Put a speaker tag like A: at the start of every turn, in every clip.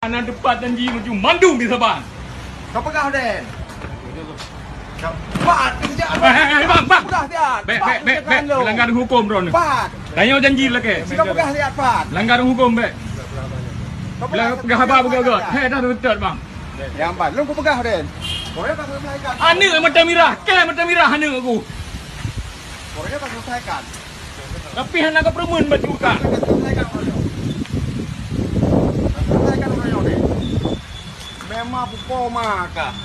A: Anak depan janji menuju Mandung di Sabang.
B: Kau pegang Den. Cepat kerja.
A: Bang.
B: Sudah dia.
A: Bek. Melanggar hukum bro.
B: Cepat.
A: Tanya janji lah ke.
B: Kau pegang dia cepat.
A: Langgar hukum bek.
B: Kau
A: Pegang apa betul. Hei dah betul bang.
B: Yang empat. Lu kau pegang Den. Korea tak selesaikan.
A: Ane macam mirah. Ke macam mirah ane aku.
B: Korea tak selesaikan.
A: Tapi anak kau permen baju buka.
B: Selesaikan Korea. Selesaikan Korea Den. Memang buko maka.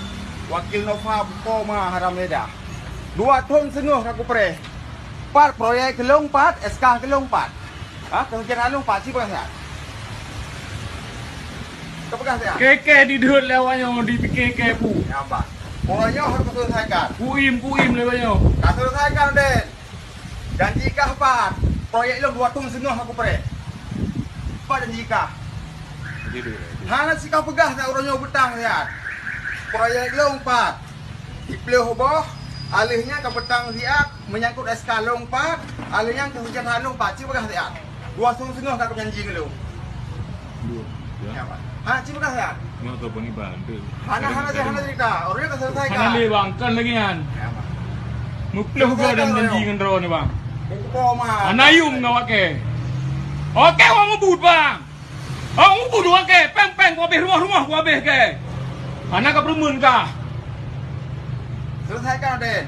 B: Wakil Nova buko mah haram leda. 2 tahun setengah aku pre. 4 proyek kelong 4, SK kelong 4. Ah, kerjaan lu 4 sih pegang sehat. Kau pegang sehat.
A: Keke di dut lewatnya di keke pu.
B: Ya, Mbak. Pokoknya harus selesaikan.
A: Puim lewatnya.
B: Tak selesaikan, Den. Janji kah, Pak? Proyek lu 2 tahun setengah aku pre. Pak janji kah? Hana si kau pegah nak orangnya betang sehat. Proyek lu 4. Dipelih boh. Alihnya ke betang siap menyangkut SK lu 4. Alihnya ke hujan lu 4. Cik pegah siap. 2 tahun setengah tak janji lu. Ya, Pak. Hana cik pegah siap.
A: Ni tu pun ni bang.
B: Hana cerita. Orangnya tak selesaikan.
A: Hana le bang, kan lagi kan.
B: Ya, Pak.
A: Muplah juga dan janji dengan ro ni bang.
B: Buko mah.
A: Anayum ngawak ke. Oke, orang ngebut bang. Oh, ngebut orang ke. Peng, gua habis rumah gua habis ke. Anak kau permen kah?
B: Selesaikan, Den.